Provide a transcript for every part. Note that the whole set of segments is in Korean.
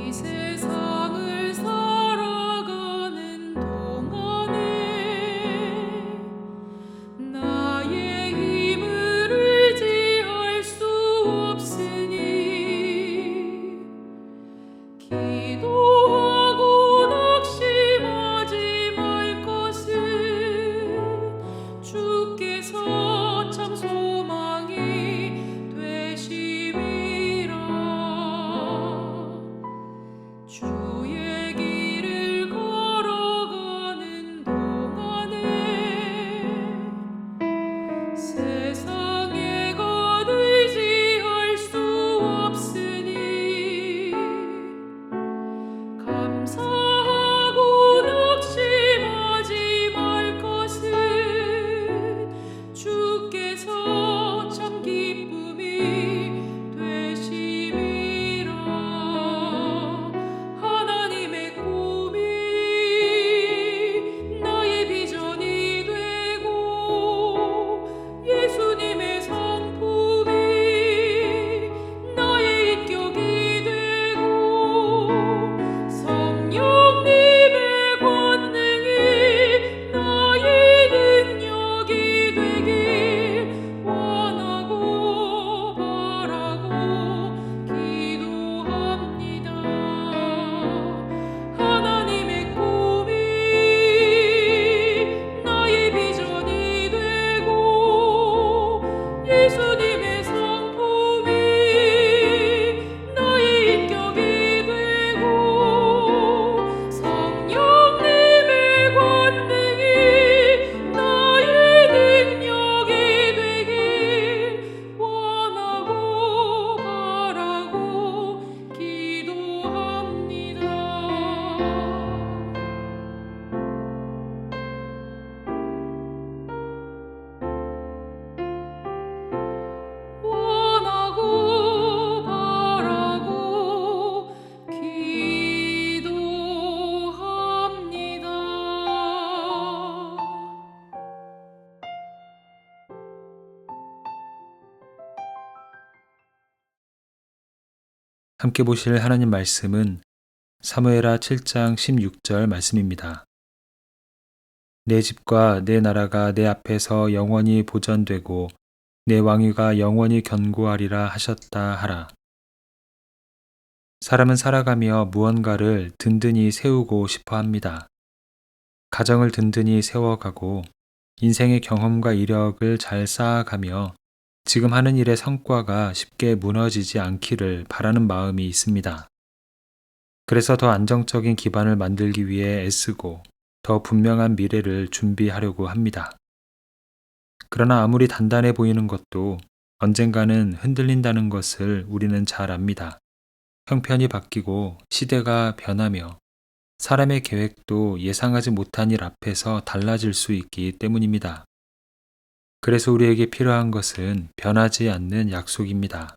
이 세상을 살아가는 동안에 나의 힘을 의지할 수 없으니 기도하고 낙심하지 말 것은 주께서 참 소망이 되심이라. 주의 길을 걸어가는 동안에 세상에 것 의지할 수 없으니 감사하고 낙심하지 말 것은 주께서 참 기쁨이 되심이라. 하나님의 꿈이 나의 비전이 되고 예수님의 성품이 나의 인격이 되고 성령님의 권능이 나의 능력이 되길 원하고 바라고 기도합니다. 하나님의 꿈이 나의 비전이 되고 예수님의 성품이 나의 인격이 되고 성령님의 권능이 나의 능력이 되길 원하고 바라고 기도합니다. 원하고 바라고 기도합니다. 함께 보실 하나님 말씀은 사무엘하 7장 16절 말씀입니다. 내 집과 내 나라가 내 앞에서 영원히 보전되고 내 왕위가 영원히 견고하리라 하셨다 하라. 사람은 살아가며 무언가를 든든히 세우고 싶어 합니다. 가정을 든든히 세워가고 인생의 경험과 이력을 잘 쌓아가며 지금 하는 일의 성과가 쉽게 무너지지 않기를 바라는 마음이 있습니다. 그래서 더 안정적인 기반을 만들기 위해 애쓰고 더 분명한 미래를 준비하려고 합니다. 그러나 아무리 단단해 보이는 것도 언젠가는 흔들린다는 것을 우리는 잘 압니다. 형편이 바뀌고 시대가 변하며 사람의 계획도 예상하지 못한 일 앞에서 달라질 수 있기 때문입니다. 그래서 우리에게 필요한 것은 변하지 않는 약속입니다.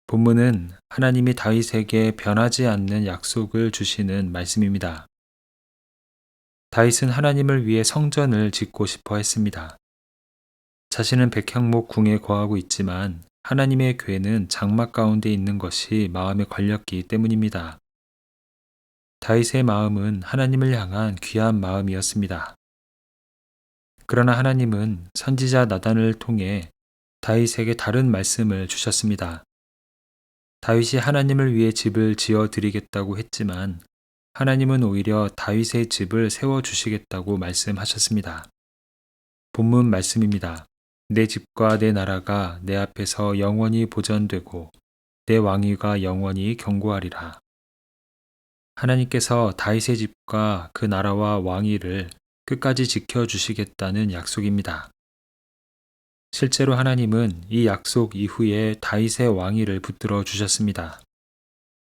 본문은 하나님이 다윗에게 변하지 않는 약속을 주시는 말씀입니다. 다윗은 하나님을 위해 성전을 짓고 싶어 했습니다. 자신은 백향목 궁에 거하고 있지만 하나님의 궤는 장막 가운데 있는 것이 마음에 걸렸기 때문입니다. 다윗의 마음은 하나님을 향한 귀한 마음이었습니다. 그러나 하나님은 선지자 나단을 통해 다윗에게 다른 말씀을 주셨습니다. 다윗이 하나님을 위해 집을 지어 드리겠다고 했지만 하나님은 오히려 다윗의 집을 세워주시겠다고 말씀하셨습니다. 본문 말씀입니다. 내 집과 내 나라가 내 앞에서 영원히 보전되고 내 왕위가 영원히 견고하리라. 하나님께서 다윗의 집과 그 나라와 왕위를 끝까지 지켜주시겠다는 약속입니다. 실제로 하나님은 이 약속 이후에 다윗의 왕위를 붙들어 주셨습니다.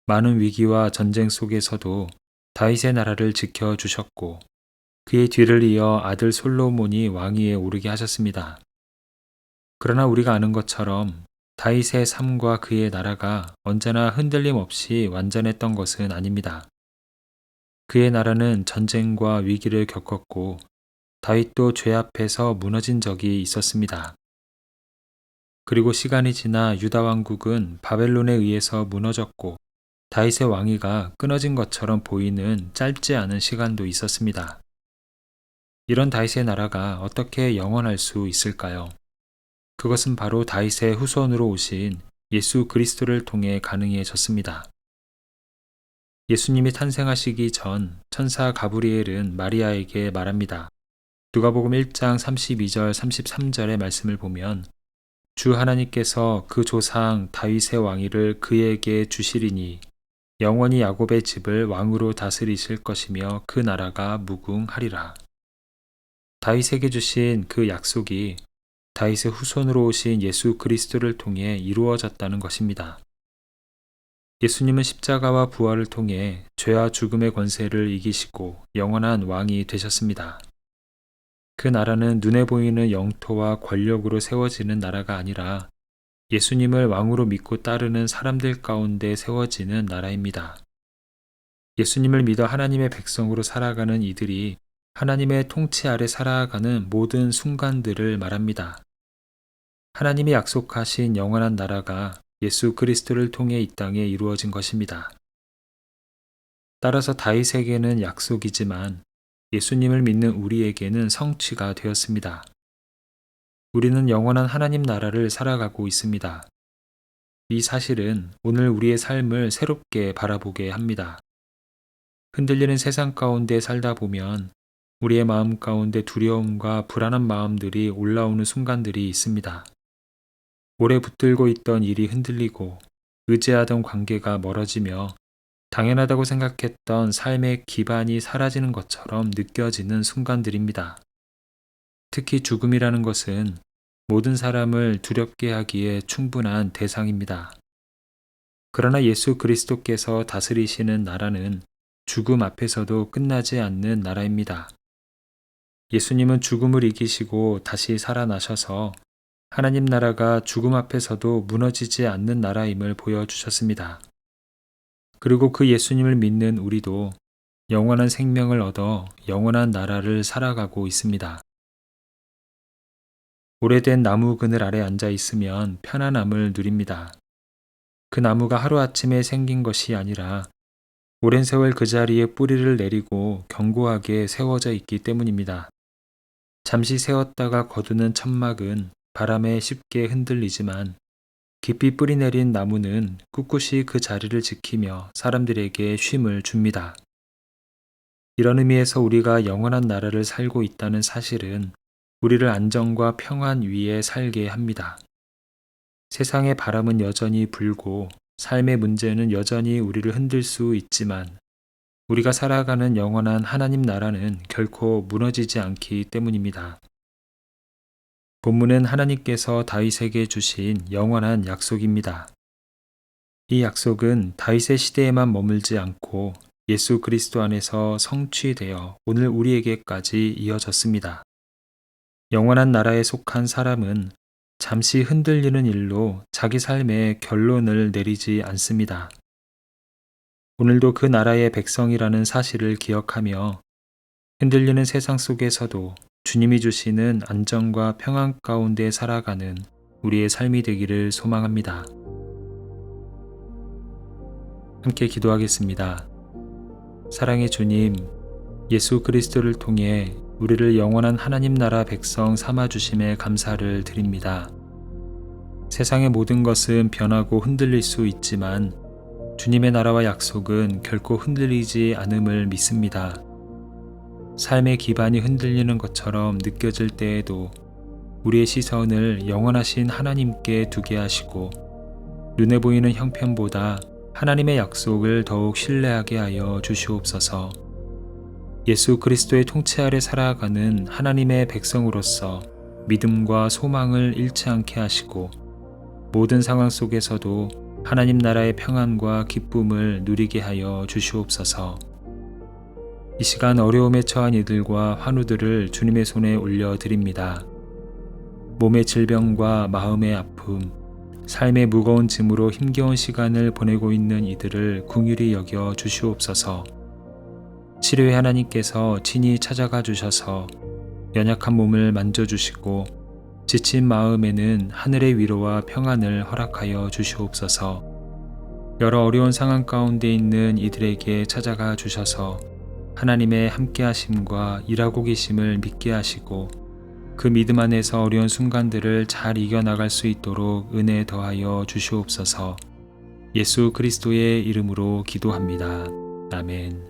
많은 위기와 전쟁 속에서도 다윗의 나라를 지켜주셨고 그의 뒤를 이어 아들 솔로몬이 왕위에 오르게 하셨습니다. 그러나 우리가 아는 것처럼 다윗의 삶과 그의 나라가 언제나 흔들림 없이 완전했던 것은 아닙니다. 그의 나라는 전쟁과 위기를 겪었고 다윗도 죄 앞에서 무너진 적이 있었습니다. 그리고 시간이 지나 유다 왕국은 바벨론에 의해서 무너졌고 다윗의 왕위가 끊어진 것처럼 보이는 짧지 않은 시간도 있었습니다. 이런 다윗의 나라가 어떻게 영원할 수 있을까요? 그것은 바로 다윗의 후손으로 오신 예수 그리스도를 통해 가능해졌습니다. 예수님이 탄생하시기 전 천사 가브리엘은 마리아에게 말합니다. 누가복음 1장 32절 33절의 말씀을 보면 주 하나님께서 그 조상 다윗의 왕위를 그에게 주시리니 영원히 야곱의 집을 왕으로 다스리실 것이며 그 나라가 무궁하리라. 다윗에게 주신 그 약속이 다윗의 후손으로 오신 예수 그리스도를 통해 이루어졌다는 것입니다. 예수님은 십자가와 부활을 통해 죄와 죽음의 권세를 이기시고 영원한 왕이 되셨습니다. 그 나라는 눈에 보이는 영토와 권력으로 세워지는 나라가 아니라 예수님을 왕으로 믿고 따르는 사람들 가운데 세워지는 나라입니다. 예수님을 믿어 하나님의 백성으로 살아가는 이들이 하나님의 통치 아래 살아가는 모든 순간들을 말합니다. 하나님이 약속하신 영원한 나라가 예수 그리스도를 통해 이 땅에 이루어진 것입니다. 따라서 다윗에게는 약속이지만 예수님을 믿는 우리에게는 성취가 되었습니다. 우리는 영원한 하나님 나라를 살아가고 있습니다. 이 사실은 오늘 우리의 삶을 새롭게 바라보게 합니다. 흔들리는 세상 가운데 살다 보면 우리의 마음 가운데 두려움과 불안한 마음들이 올라오는 순간들이 있습니다. 오래 붙들고 있던 일이 흔들리고 의지하던 관계가 멀어지며 당연하다고 생각했던 삶의 기반이 사라지는 것처럼 느껴지는 순간들입니다. 특히 죽음이라는 것은 모든 사람을 두렵게 하기에 충분한 대상입니다. 그러나 예수 그리스도께서 다스리시는 나라는 죽음 앞에서도 끝나지 않는 나라입니다. 예수님은 죽음을 이기시고 다시 살아나셔서 하나님 나라가 죽음 앞에서도 무너지지 않는 나라임을 보여주셨습니다. 그리고 그 예수님을 믿는 우리도 영원한 생명을 얻어 영원한 나라를 살아가고 있습니다. 오래된 나무 그늘 아래 앉아 있으면 편안함을 누립니다. 그 나무가 하루아침에 생긴 것이 아니라 오랜 세월 그 자리에 뿌리를 내리고 견고하게 세워져 있기 때문입니다. 잠시 세웠다가 거두는 천막은 바람에 쉽게 흔들리지만 깊이 뿌리 내린 나무는 꿋꿋이 그 자리를 지키며 사람들에게 쉼을 줍니다. 이런 의미에서 우리가 영원한 나라를 살고 있다는 사실은 우리를 안정과 평안 위에 살게 합니다. 세상의 바람은 여전히 불고 삶의 문제는 여전히 우리를 흔들 수 있지만 우리가 살아가는 영원한 하나님 나라는 결코 무너지지 않기 때문입니다. 본문은 하나님께서 다윗에게 주신 영원한 약속입니다. 이 약속은 다윗의 시대에만 머물지 않고 예수 그리스도 안에서 성취되어 오늘 우리에게까지 이어졌습니다. 영원한 나라에 속한 사람은 잠시 흔들리는 일로 자기 삶의 결론을 내리지 않습니다. 오늘도 그 나라의 백성이라는 사실을 기억하며 흔들리는 세상 속에서도 주님이 주시는 안정과 평안 가운데 살아가는 우리의 삶이 되기를 소망합니다. 함께 기도하겠습니다. 사랑의 주님, 예수 그리스도를 통해 우리를 영원한 하나님 나라 백성 삼아주심에 감사를 드립니다. 세상의 모든 것은 변하고 흔들릴 수 있지만 주님의 나라와 약속은 결코 흔들리지 않음을 믿습니다. 삶의 기반이 흔들리는 것처럼 느껴질 때에도 우리의 시선을 영원하신 하나님께 두게 하시고 눈에 보이는 형편보다 하나님의 약속을 더욱 신뢰하게 하여 주시옵소서. 예수 그리스도의 통치 아래 살아가는 하나님의 백성으로서 믿음과 소망을 잃지 않게 하시고 모든 상황 속에서도 하나님 나라의 평안과 기쁨을 누리게 하여 주시옵소서. 이 시간 어려움에 처한 이들과 환우들을 주님의 손에 올려드립니다. 몸의 질병과 마음의 아픔, 삶의 무거운 짐으로 힘겨운 시간을 보내고 있는 이들을 긍휼히 여겨 주시옵소서. 치료의 하나님께서 친히 찾아가 주셔서 연약한 몸을 만져주시고 지친 마음에는 하늘의 위로와 평안을 허락하여 주시옵소서. 여러 어려운 상황 가운데 있는 이들에게 찾아가 주셔서 하나님의 함께 하심과 일하고 계심을 믿게 하시고 그 믿음 안에서 어려운 순간들을 잘 이겨나갈 수 있도록 은혜 더하여 주시옵소서. 예수 그리스도의 이름으로 기도합니다. 아멘.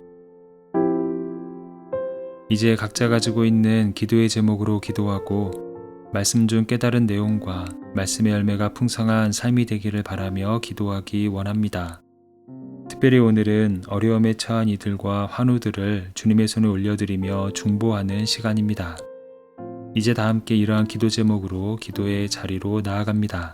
이제 각자 가지고 있는 기도의 제목으로 기도하고 말씀 중 깨달은 내용과 말씀의 열매가 풍성한 삶이 되기를 바라며 기도하기 원합니다. 특별히 오늘은 어려움에 처한 이들과 환우들을 주님의 손에 올려드리며 중보하는 시간입니다. 이제 다 함께 이러한 기도 제목으로 기도의 자리로 나아갑니다.